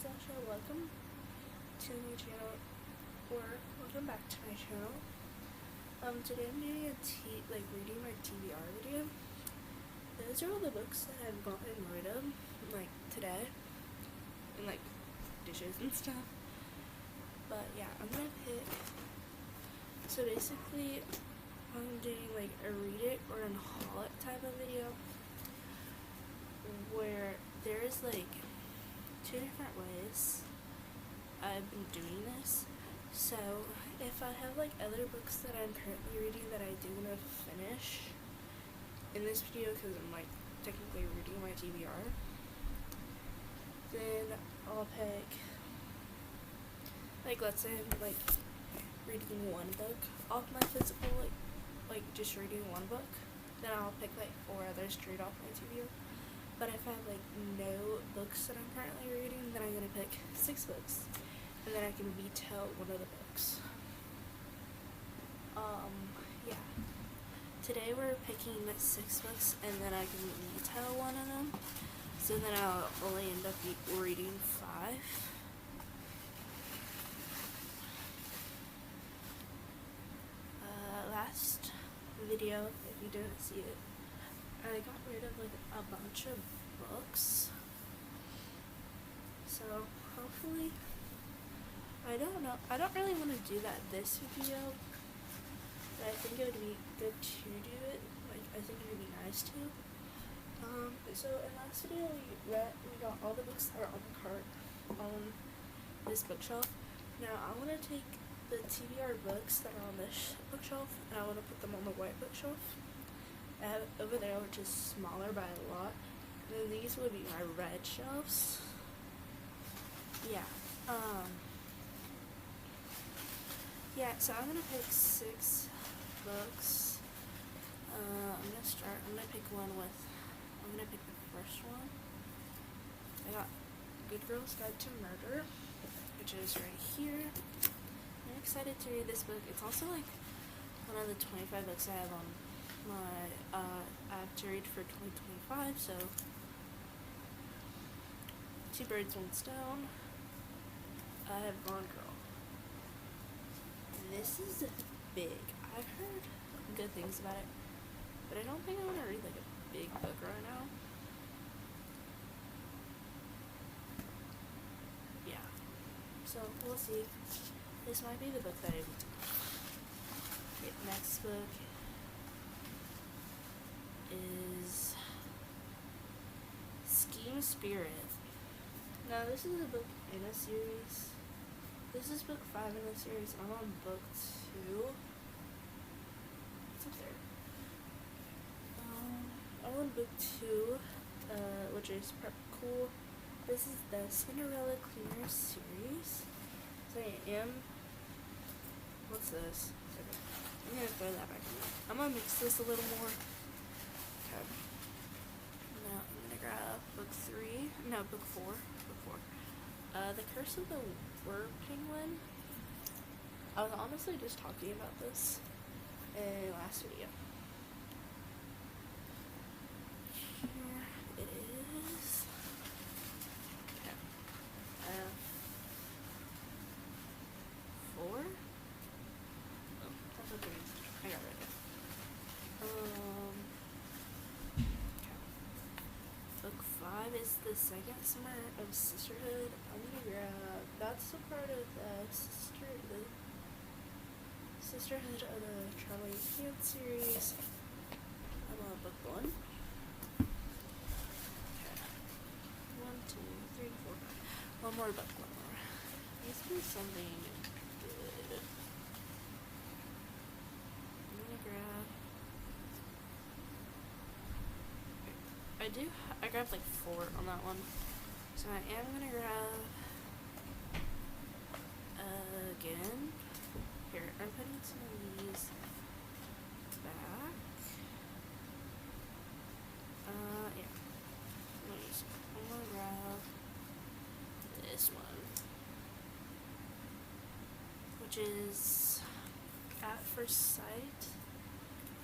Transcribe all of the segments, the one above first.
Sasha. Welcome to my channel, or welcome back to my channel. Today I'm doing a reading my TBR video. Those are all the books that I've gotten rid of, like, today, and, like, dishes and stuff. But, yeah, I'm gonna pick, so basically, I'm doing, like, a read it or an haul it type of video, where there is, like, two different ways I've been doing this. So if I have like other books that I'm currently reading that I do want to finish in this video, because I'm like technically reading my TBR, then I'll pick, like, let's say I'm like reading one book off my physical, like just reading one book, then I'll pick like 4 others straight off my TBR. But if I have, like, no books that I'm currently reading, then I'm going to pick 6 books. And then I can veto one of the books. Yeah. Today we're picking 6 books, and then I can veto one of them. So then I'll only end up reading 5. Last video, if you didn't see it, I got rid of like a bunch of books, so hopefully, I don't know, I don't really want to do that this video, but I think it would be good to do it, like, I think it would be nice to. So in last video we got all the books that are on the cart on this bookshelf. Now I want to take the TBR books that are on this bookshelf, and I want to put them on the white bookshelf. I have it over there, which is smaller by a lot. And then these would be my red shelves. Yeah. Yeah, so I'm gonna pick 6 books. I'm gonna pick the first one. I got Good Girl's Guide to Murder, which is right here. I'm excited to read this book. It's also like one of the 25 books I have on I have to read for 2025, so 2 birds, 1 stone. I have Gone Girl. This is big. I've heard good things about it, but I don't think I want to read like a big book right now. Yeah, so we'll see. This might be the book that I read. Okay, next book is Scheme Spirit. Now this is a book in a series. This is book 5 in the series. I'm on book 2. It's up there. I'm on book 2, which is Prep Cool. This is the Cinderella Cleaner series. So I am. What's this? Okay. I'm gonna throw that back in there. I'm gonna mix this a little more. Okay. Now I'm gonna grab book 4. The Curse of the Were Penguin. I was honestly just talking about this in last video. Here it is. Okay. 4. Oh, that's okay. I got rid of it. Book 5 is the second summer of Sisterhood. I'm gonna grab, that's the part of the Sisterhood of the Charlie Field series. I'm on book 1. Okay. 1, 2, 3, 4, 5. One more book, one more. Needs to be something good. I'm gonna grab, I grabbed like 4 on that one. So I am gonna grab, again, here, I'm putting some of these back. Yeah. I'm gonna grab this one, which is At First Sight.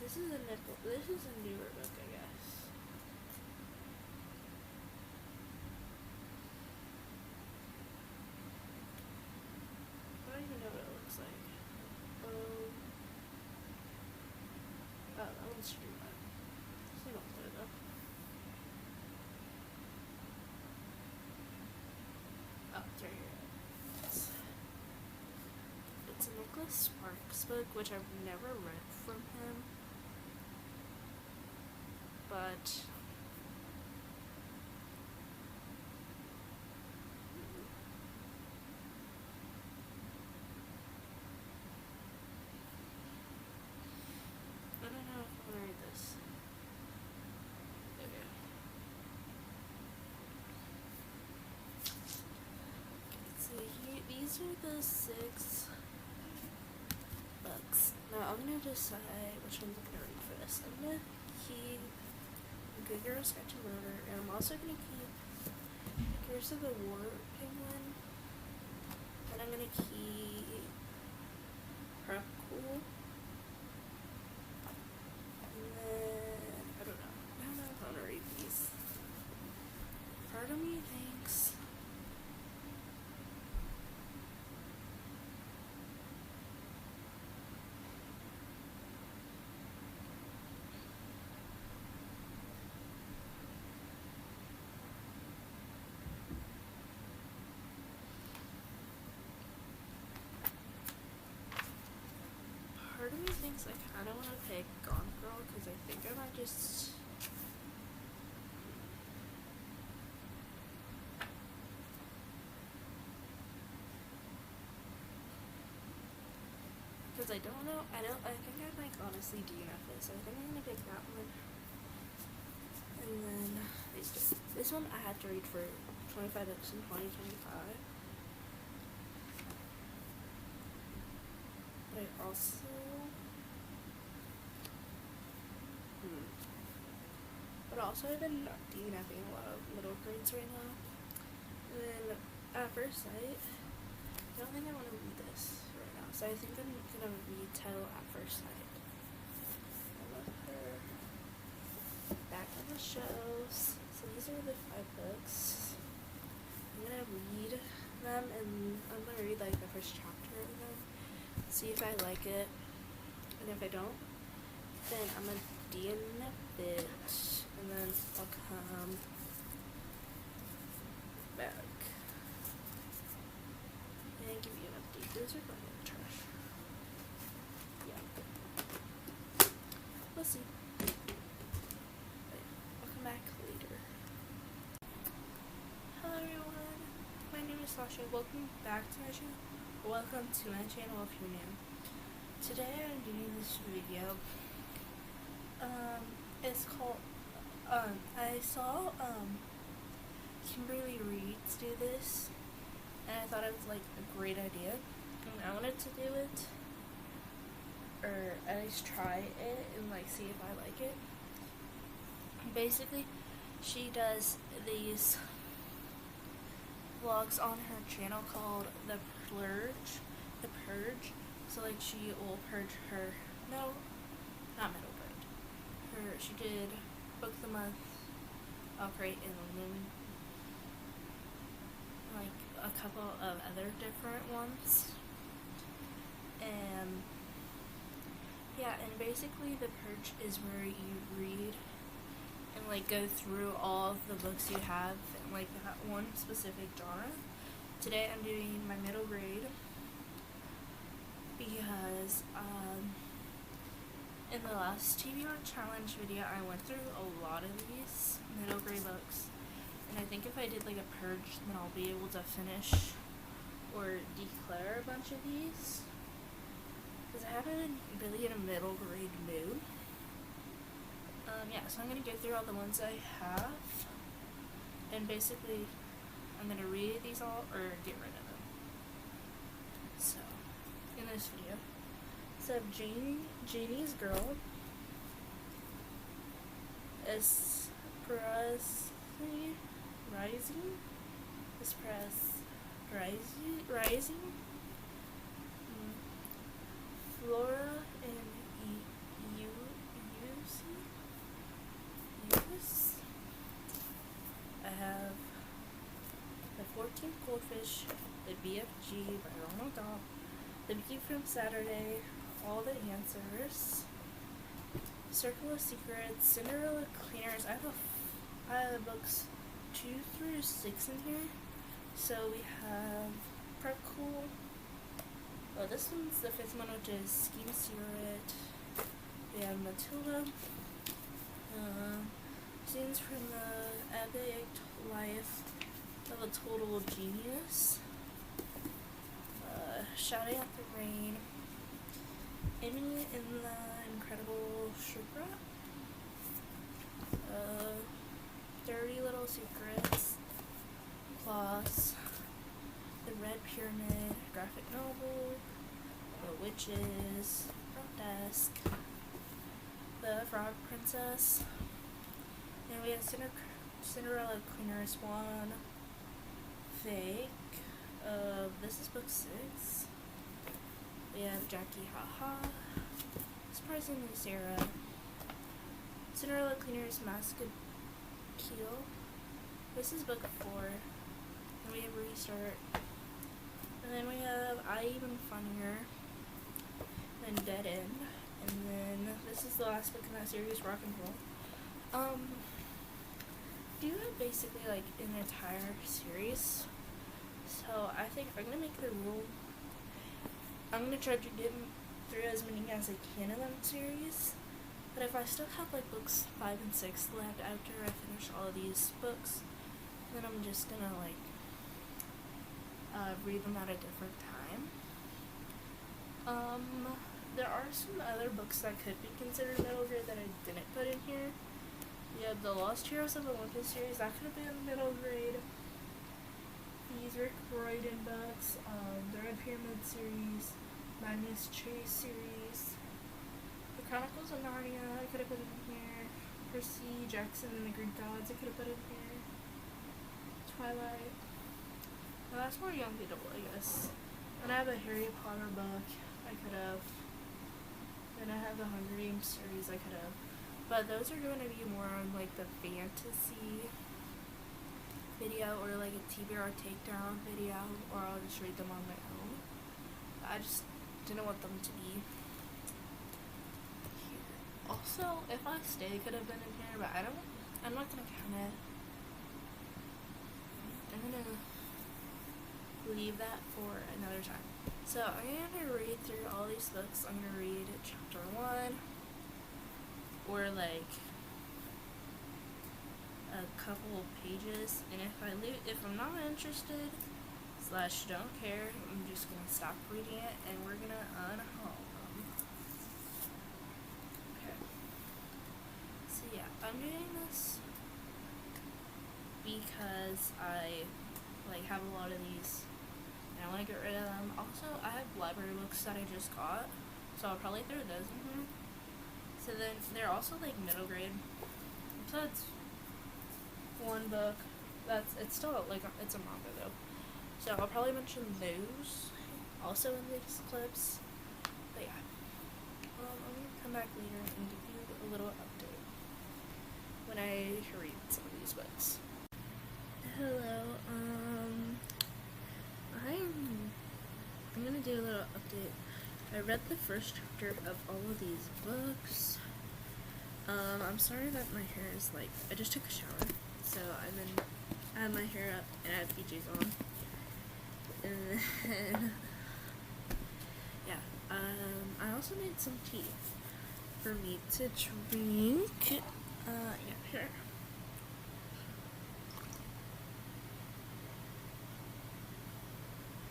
This is a newer book, I guess. Let's do that. See what I'll do though. Oh, there you go. It's a Nicholas Sparks book, which I've never read from him. But I don't know if I'm gonna read this. Okay. So these are the 6 books. Now I'm gonna decide which ones I'm gonna read for this. I'm gonna keep Good Girl Sketch and Murder, and I'm also gonna keep Curse of the War Penguin, and I'm gonna keep Prep Cool, and then I don't know if I'm gonna read these. Part of me thinks I kind of want to pick Gone Girl because I think I might just because I don't know. I think I might honestly DNF this. I think I'm gonna pick that one, and then this one I had to read for 25 books in 2025. But I also I've been DNFing a lot of middle grades right now. And then at first sight, I don't think I want to read this right now. So I think I'm gonna read Title at First Sight. I love her. Back on the shelves. So these are the 5 books. I'm gonna read them, and I'm gonna read like the first chapter of them. See if I like it, and if I don't, then I'm gonna DNF it, and then I'll come back and give you an update. Those are going in the trash. Yeah. We'll see. I'll come back later. Hello everyone. My name is Sasha. Welcome back to my channel. Welcome to my channel if you're new. Today I'm doing this video. It's called, I saw, Kimberly Reeds do this, and I thought it was, like, a great idea, and I wanted to do it, or at least try it, and, like, see if I like it. Basically, she does these vlogs on her channel called The Purge, so, like, she will purge her, no, not middle grade. She did Book of the Month, Upgrade, and then like a couple of other different ones. And yeah, and basically the Purge is where you read and like go through all of the books you have in like that one specific genre. Today I'm doing my middle grade because in the last TBR challenge video, I went through a lot of these middle grade books, and I think if I did like a purge, then I'll be able to finish or declare a bunch of these, because I haven't been really in a middle grade mood. Yeah, so I'm going to go through all the ones I have, and basically, I'm going to read these all, or get rid of them. So, in this video, so Janie's Girl, Rising, Flora and Eunice. I have The 14th Goldfish, The BFG by Ronald Dahl, The Bee from Saturday, All the Answers, Circle of Secrets, Cinderella Cleaners. I have books 2 through 6 in here. So we have Prep Cool. Oh, this one's the 5th one, which is Scheme Secret. We have Matilda. Scenes from the Epic Life of a Total Genius. Shouting at the Rain. Amy in the Incredible Shipwreck. 30 Little Secrets. Claws. The Red Pyramid. Graphic Novel. The Witches. Front Desk. The Frog Princess. And we have Cinderella Cleaners 1. Fake. This is book 6. We have Jackie Haha. Surprisingly Sarah. Cinderella Cleaners Mask of Keel. This is book 4. And we have Restart. And then we have I Even Funnier. And Dead End. And then this is the last book in that series, Rock and Roll. Do basically like an entire series. So I think I'm gonna make the rule. I'm gonna try to get through as many as I can in that series. But if I still have like books 5 and 6 left after I finish all of these books, then I'm just gonna like read them at a different time. There are some other books that could be considered middle grade that I didn't put in here. We have the Lost Heroes of Olympus series, that could have been middle grade. These Rick Riordan books, the Red Pyramid series, Magnus Chase series, the Chronicles of Narnia, I could have put in here. Percy Jackson and the Greek Gods, I could have put in here. Twilight. Now that's more young adult, I guess. And I have a Harry Potter book, I could have. Then I have the Hunger Games series, I could have. But those are going to be more on like the fantasy video or like a TBR takedown video, or I'll just read them on my own. I just didn't want them to be here. Also, if I stay, it could have been in here, but I'm not gonna count it. I'm gonna leave that for another time. So I'm gonna read through all these books. I'm gonna read chapter 1, or like a couple of pages, and if I'm not interested / don't care, I'm just gonna stop reading it and we're gonna unhaul them. Okay. So yeah, I'm doing this because I like have a lot of these and I want to get rid of them. Also, I have library books that I just got, so I'll probably throw those in here. So then they're also like middle grade. So it's one book. It's still like it's a manga though. So I'll probably mention those also in these clips. But yeah. I'm gonna come back later and give you a little update when I read some of these books. Hello, I'm gonna do a little update. I read the first chapter of all of these books. I'm sorry that my hair is like, I just took a shower, so I have my hair up and I have PJs on. And then, yeah, I also made some tea for me to drink. Yeah, here.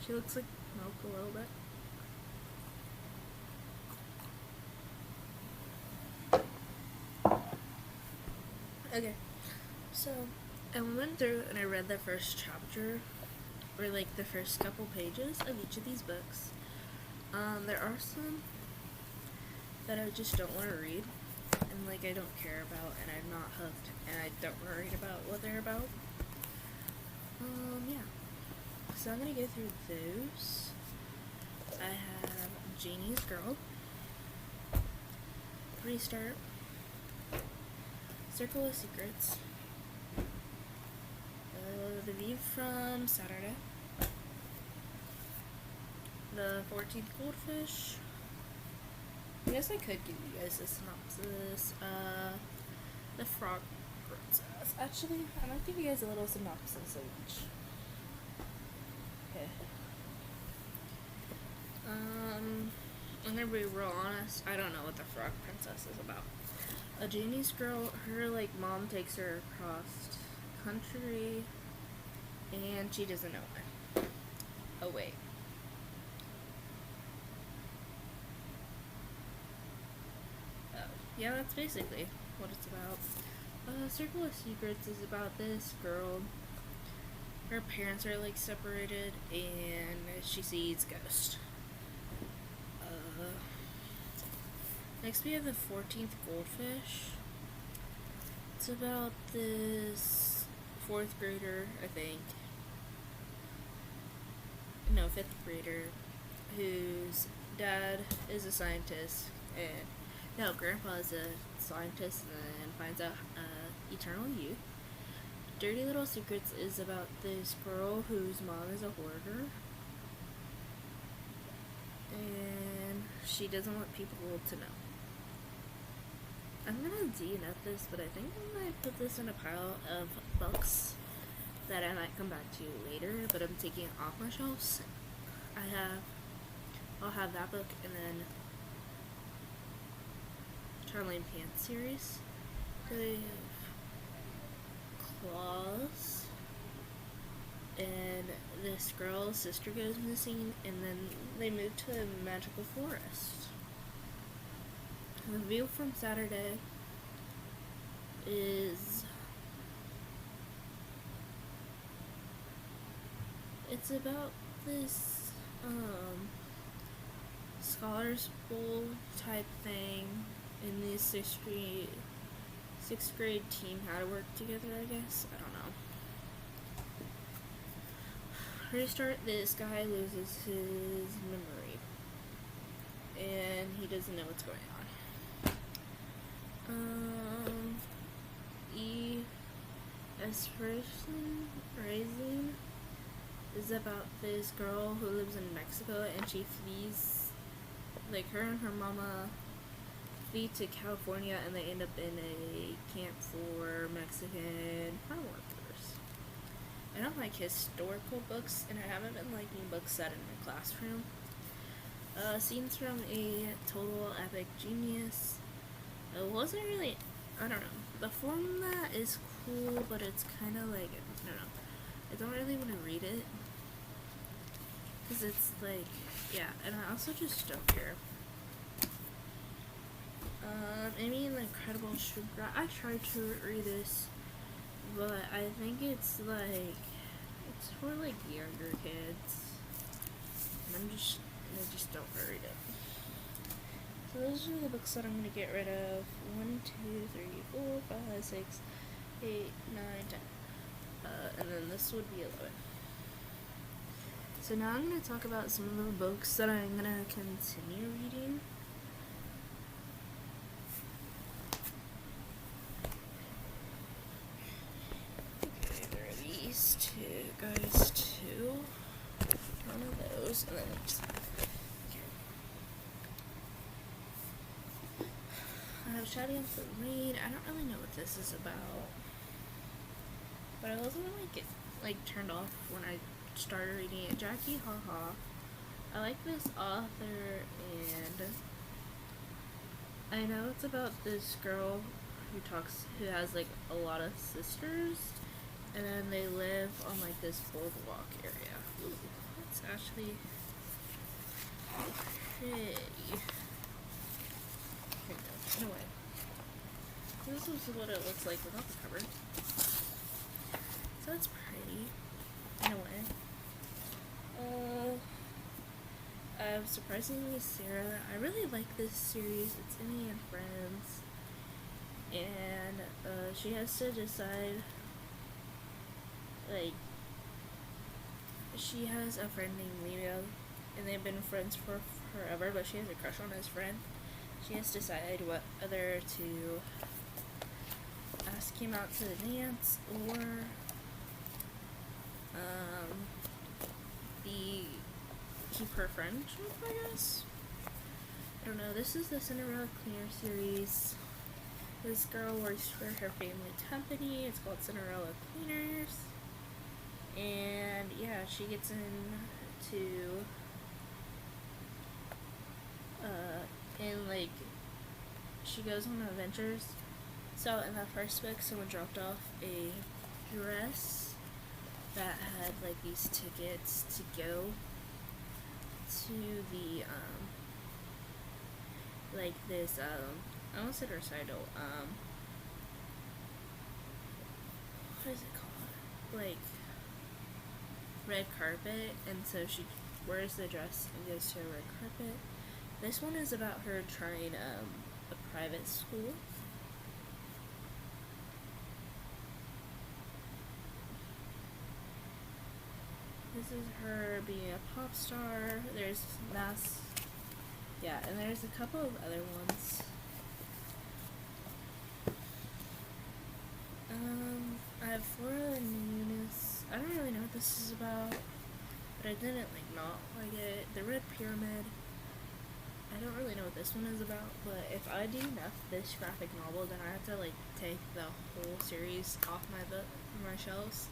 She looks like milk a little bit. Okay, so I went through and I read the first chapter, or like the first couple pages of each of these books. There are some that I just don't want to read, and like I don't care about, and I'm not hooked, and I don't want to read about what they're about. Yeah. So I'm gonna go through those. I have Janie's Girl, Restart, Circle of Secrets, The View from Saturday, The 14th Goldfish, I guess I could give you guys a synopsis. The Frog Princess. Actually, I might give you guys a little synopsis of each. Okay. I'm gonna be real honest. I don't know what the Frog Princess is about. A genius girl. Her mom takes her across country, and she doesn't know why. Oh wait. Yeah, that's basically what it's about. Circle of Secrets is about this girl. Her parents are separated, and she sees ghosts. Next we have the 14th Goldfish. It's about this 4th grader, I think. No, 5th grader, whose dad is a scientist, and no, grandpa is a scientist and finds out eternal youth. Dirty Little Secrets is about this girl whose mom is a hoarder, and she doesn't want people to know. I'm gonna DNF this, but I think I might put this in a pile of books that I might come back to later, but I'm taking it off my shelves. I'll have that book, and then Charlie and Pants series. They have Claws, and this girl's sister goes missing, and then they move to a magical forest. The View from Saturday is it's about this Scholars Bowl type thing, and the sixth grade team how to work together, I guess. I don't know. Restart, this guy loses his memory, and he doesn't know what's going on. Rising is about this girl who lives in Mexico, and she flees, her and her mama flee to California, and they end up in a camp for Mexican farm workers. I don't like historical books, and I haven't been liking books set in my classroom. Scenes from a Total Epic Genius. It wasn't really, I don't know. The format is cool, but it's kind of I don't know. I don't really want to read it, because it's yeah, and I also just don't care. Amy and the Incredible Sugar. I tried to read this, but I think it's it's for younger kids, and I just don't want to read it. So those are the books that I'm going to get rid of. 1, 2, 3, 4, 5, 6, 8, 9, 10. And then this would be 11. So now I'm going to talk about some of the books that I'm going to continue reading. Okay, there are these two guys too. One of those, and then just... Shouting out the Rain. I don't really know what this is about, but I wasn't turned off when I started reading it. Jackie Haha. I like this author, and I know it's about this girl who has a lot of sisters, and then they live on this boardwalk area. Ooh, that's actually pretty. Anyway, this is what it looks like without the cover. So it's pretty, in a way. Surprisingly, Sarah. I really like this series. It's Emmy and Friends, and she has to decide. She has a friend named Leo, and they've been friends for forever, but she has a crush on his friend. She has to decide whether to ask him out to the dance or keep her friendship, I guess. I don't know, this is the Cinderella Cleaner series. This girl works for her family company. It's called Cinderella Cleaners. And yeah, she gets into and like she goes on adventures. So in the first book, someone dropped off a dress that had like these tickets to go to the like this I almost said recital, what is it called, like red carpet, and so she wears the dress and goes to a red carpet. This one is about her trying a private school. This is her being a pop star. There's mass, yeah, and there's a couple of other ones. I have Flora and Eunice. I don't really know what this is about, but I didn't not like it. The Red Pyramid. I don't really know what this one is about, but if I do enough this graphic novel, then I have to take the whole series off my shelves.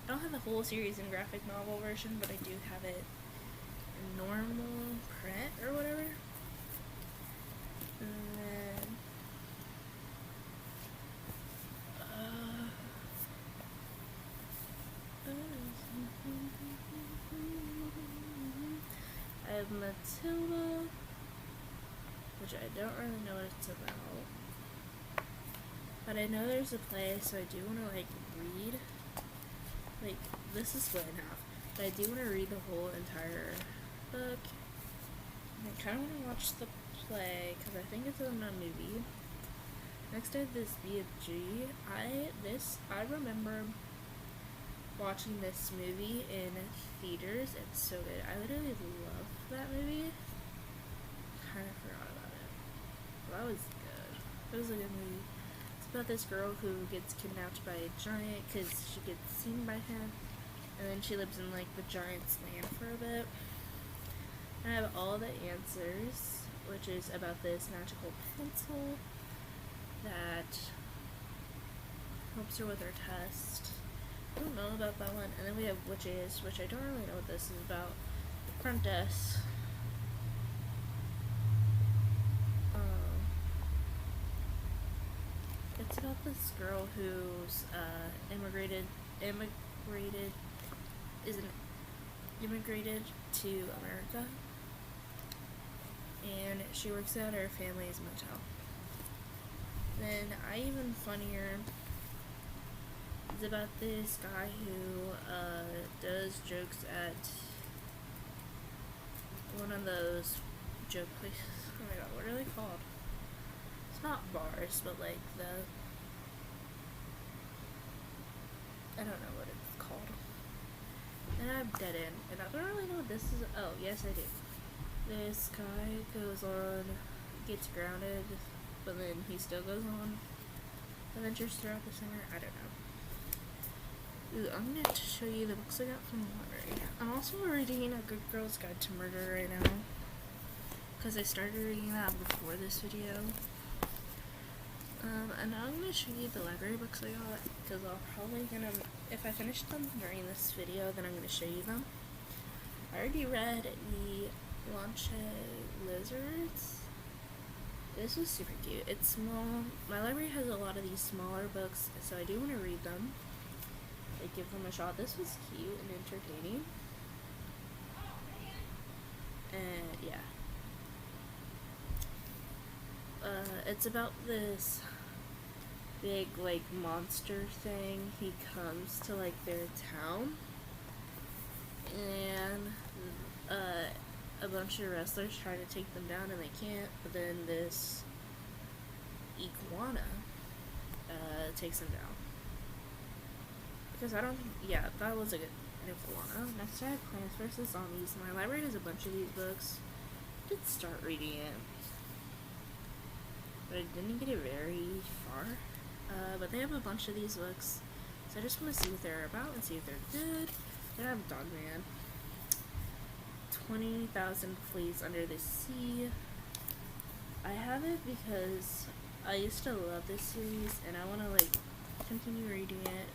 I don't have the whole series in graphic novel version, but I do have it in normal print or whatever. And then I have Matilda, which I don't really know what it's about, but I know there's a play, so I do want to read. This is split in half, but I do want to read the whole entire book. And I kind of want to watch the play because I think it's on a movie. Next I have this BFG. I remember watching this movie in theaters. It's so good. I literally love that movie. Kind of forgot about it. Well, that was good. It was a good movie. It's about this girl who gets kidnapped by a giant because she gets seen by him, and then she lives in the giant's land for a bit. And I have All the Answers, which is about this magical pencil that helps her with her test. I don't know about that one. And then we have Witches, which I don't really know what this is about. Front desk. It's about this girl who's immigrated to America, and she works at her family's motel. Then Even Funnier is about this guy who does jokes at one of those joke places. Oh my god, what are they called? It's not bars, but I don't know what it's called. And I have Dead End, and I don't really know what this is. Oh, yes I do. This guy goes on, gets grounded, but then he still goes on adventures throughout the summer. I don't know. Ooh, I'm going to show you the books I got from the library. I'm also reading A Good Girl's Guide to Murder right now, because I started reading that before this video. And now I'm going to show you the library books I got, because I'll probably if I finish them during this video, then I'm going to show you them. I already read the Lanche Lizards. This was super cute. It's small. My library has a lot of these smaller books, so I do want to read them. I give them a shot. This was cute and entertaining. And yeah. It's about this big monster thing. He comes to their town, and a bunch of wrestlers try to take them down and they can't, but then this iguana takes them down. Because that was a good iguana. Next I have Plants vs. Zombies. My library has a bunch of these books. I did start reading it, but I didn't get it very far. But they have a bunch of these books, so I just want to see what they're about and see if they're good. Then I have Dogman. 20,000 Fleas Under the Sea. I have it because I used to love this series and I want to like continue reading it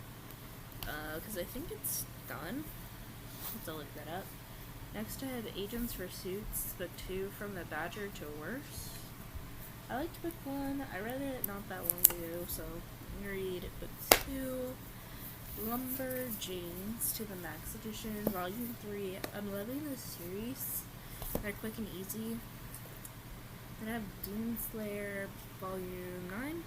because I think it's done. Let's look that up. Next I have Agents for Suits, book 2, From the Badger to Worse. I liked book 1. I read it not that long ago, so I'm going to read book 2, Lumberjanes to the Max Edition, Volume 3. I'm loving this series. They're quick and easy. Then I have Doomslayer, Volume 9.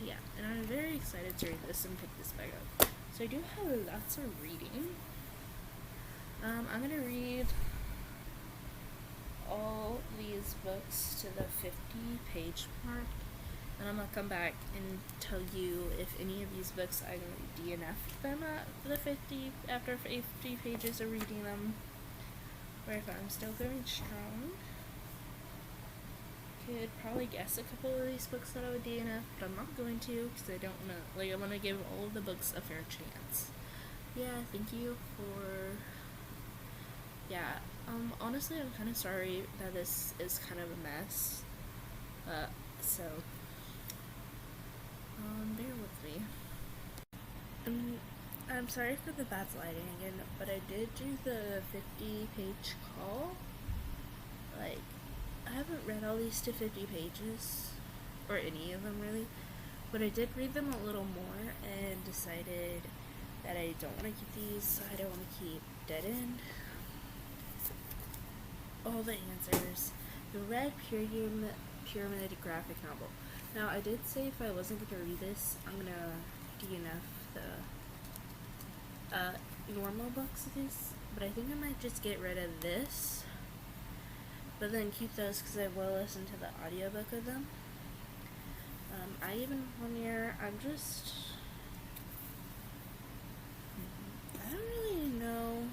Yeah, and I'm very excited to read this and pick this back up. So I do have lots of reading. I'm going to read all these books to the 50-page mark, and I'm going to come back and tell you if any of these books I'm going to DNF them after 50 pages of reading them, or if I'm still going strong. Could probably guess a couple of these books that I would DNF, but I'm not going to because I don't want to, I want to give all of the books a fair chance. Yeah, thank you for, honestly, I'm kind of sorry that this is kind of a mess, so, bear with me. I'm sorry for the bad lighting again, but I did do the 50-page call. Like, I haven't read all these to 50 pages, or any of them really, but I did read them a little more and decided that I don't want to keep these, so I don't want to keep Dead End. All the answers. The Red Pyramid graphic novel. Now, I did say if I wasn't going to read this, I'm going to DNF the normal books of this, but I think I might just get rid of this, but then keep those because I will listen to the audiobook of them. I don't really know,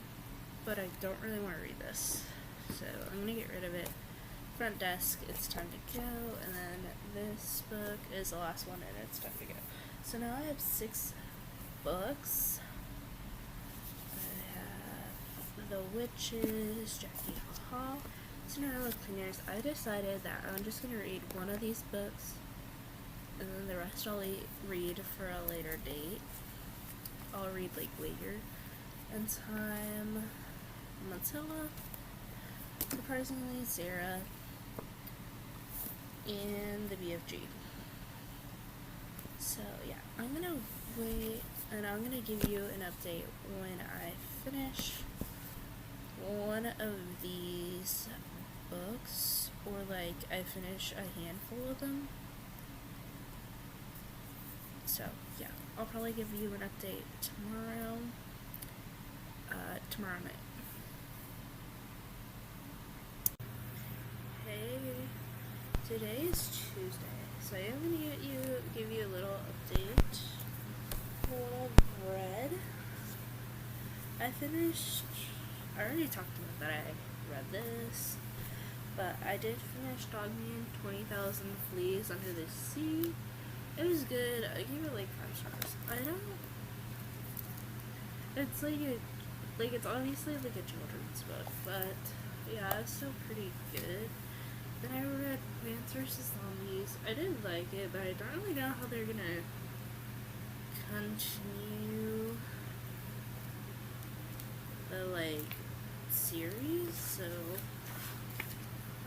but I don't really want to read this, so I'm going to get rid of it. Front Desk, It's Time to Go, and then this book is the last one and It's Time to Go. So now I have 6 books. I have The Witches, Jackie Ha, Cinderella Cleaners. I decided that I'm just going to read one of these books, and then the rest I'll read for a later date. I'll read like later in time. Mozilla, Surprisingly, Sarah, and the BFG. So yeah, I'm gonna wait, and I'm gonna give you an update when I finish one of these books, or like I finish a handful of them. So yeah, I'll probably give you an update tomorrow night. Hey, today is Tuesday, so I am gonna give you a little update. What I've read. I already talked about that I read this, but I did finish Dogman 20,000 Fleas Under the Sea. It was good. I gave it like 5 stars. It's obviously like a children's book, but yeah, it's still pretty good. Then I read Plants vs. Zombies. I did like it, but I don't really know how they're gonna continue the series, so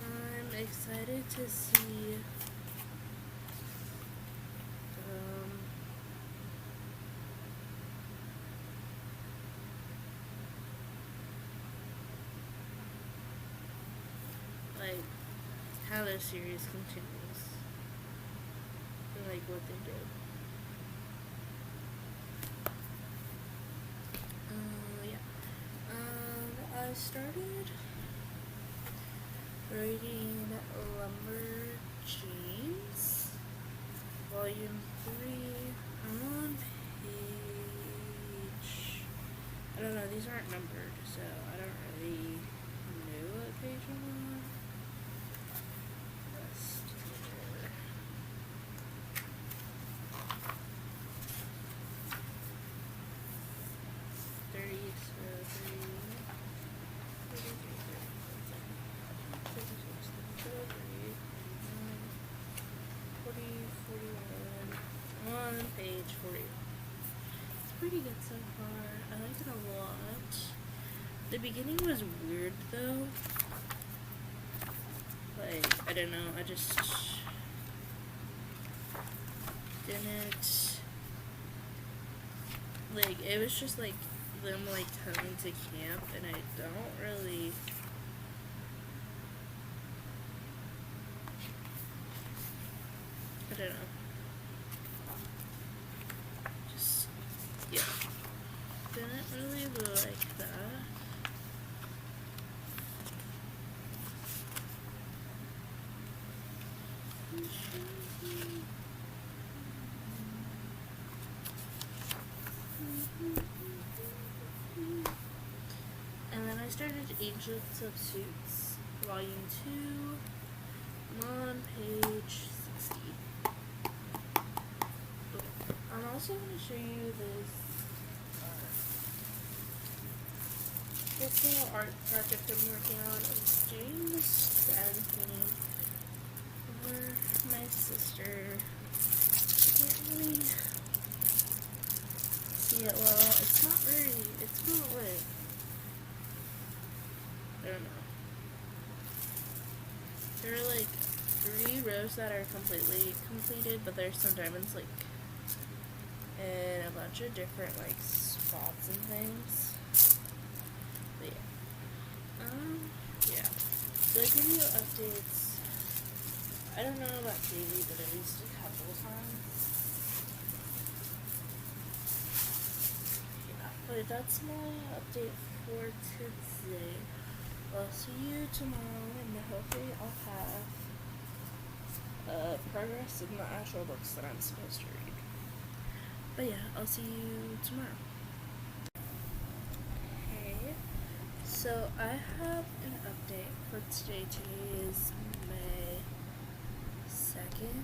I'm excited to see how the series continues, and what they did. I started reading Lumberjanes, Volume 3. I'm on page, I don't know, these aren't numbered, so I don't really know what page I'm on. pretty good so far. I like it a lot. The beginning was weird though. Like, I don't know, I just didn't, like, it was just like them like coming to camp, and I don't really, I don't know, just, yeah, didn't really like that. And then I started Agents of Suits, Volume 2, I'm on page 60. I'm also going to show you this little art project I'm working on. I'm doing this sad painting for my sister. I can't really see it well. It's not lit. I don't know. There are like 3 rows that are completely completed, but there's some diamonds like in a bunch of different like spots and things. But yeah. So I give you updates. I don't know about daily, but at least a couple times. Yeah. But that's my update for today. I'll see you tomorrow, and hopefully I'll have progress in the actual books that I'm supposed to read. But yeah, I'll see you tomorrow. Hey, so I have an update for today. Today is May 2nd.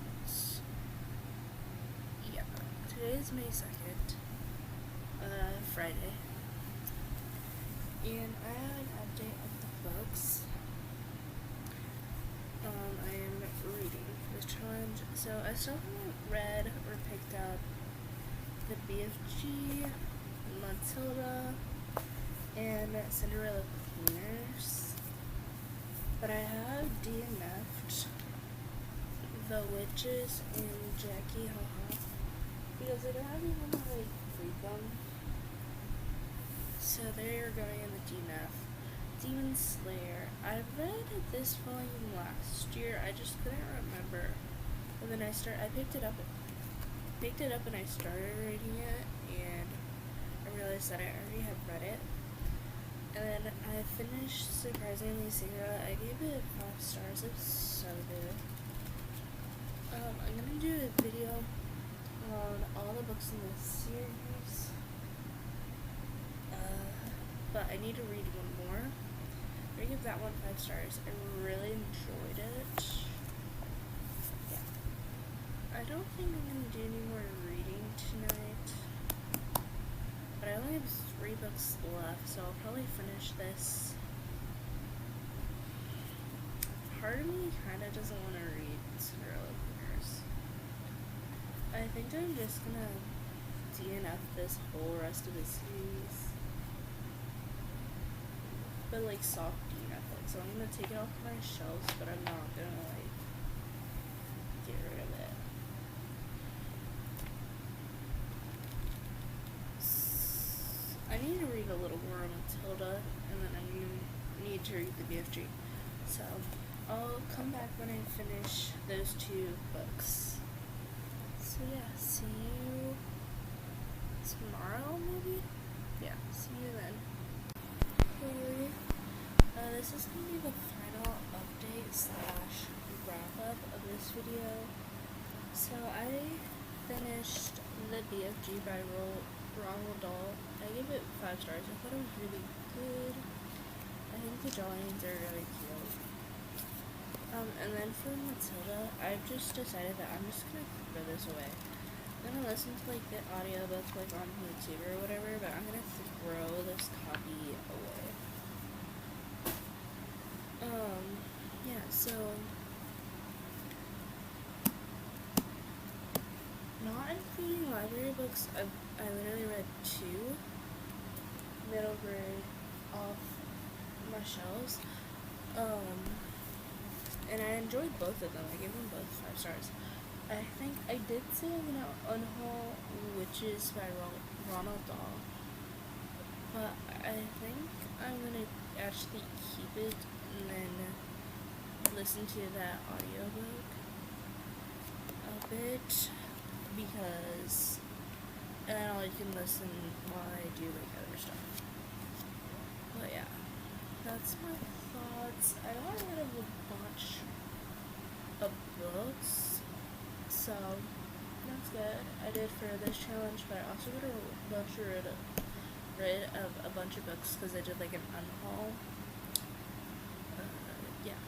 Yeah, today is May 2nd, Friday. And I have an update of the books I am reading for this challenge. So I still haven't read or picked up the BFG, Matilda, and Cinderella Cleaners. But I have DNF'd The Witches and Jackie Haha because I don't have anyone to like read them. So they are going in the DNF. Demon Slayer. I read this volume last year. I just couldn't remember. And then I picked it up and I started reading it, and I realized that I already had read it. And then I finished Surprisingly Cinderella. I gave it 5 stars. It was so good. I'm gonna do a video on all the books in this series. But I need to read one more. I'm gonna give that one 5 stars. I really enjoyed it. Yeah. I don't think I'm gonna do any more reading tonight. But I only have 3 books left, so I'll probably finish this. Part of me kinda doesn't want to read Cinderella Cleaners. I think I'm just gonna DNF this whole rest of the series. But like soft DNF it. So I'm gonna take it off my shelves, but I'm not gonna like get rid of it. I need to read a little more on Matilda, and then I need to read the BFG. So I'll come back when I finish those 2 books. So yeah, see you tomorrow maybe? Yeah, see you then. Hey, this is going to be the final update / wrap up of this video. So I finished the BFG by Roald Dahl. I gave it 5 stars. I thought it was really good. I think the drawings are really cute. And then for Matilda, I've just decided that I'm just going to throw this away. I'm going to listen to like the audiobook like on YouTube or whatever, but I'm going to throw this copy away. Yeah, so not including library books, I've I literally read 2 middle grade off my shelves. And I enjoyed both of them. I gave them both 5 stars. I think I did say I'm gonna unhaul Witches by Ronald Dahl, but I think I'm gonna actually keep it and then listen to that audiobook a bit, because and then I can listen while I do like other stuff. But yeah, that's my thoughts. I got rid of a bunch of books, so that's good. I did for this challenge, but I also got rid of a bunch of books because I did like an unhaul. Yeah.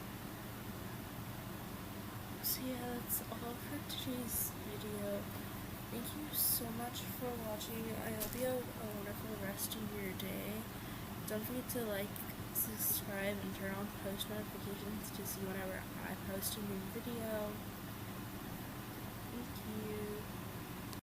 So yeah, that's all for today's video. Thank you so much for watching. I hope you have a wonderful rest of your day. Don't forget to like, subscribe, and turn on post notifications to see whenever I post a new video. Thank you.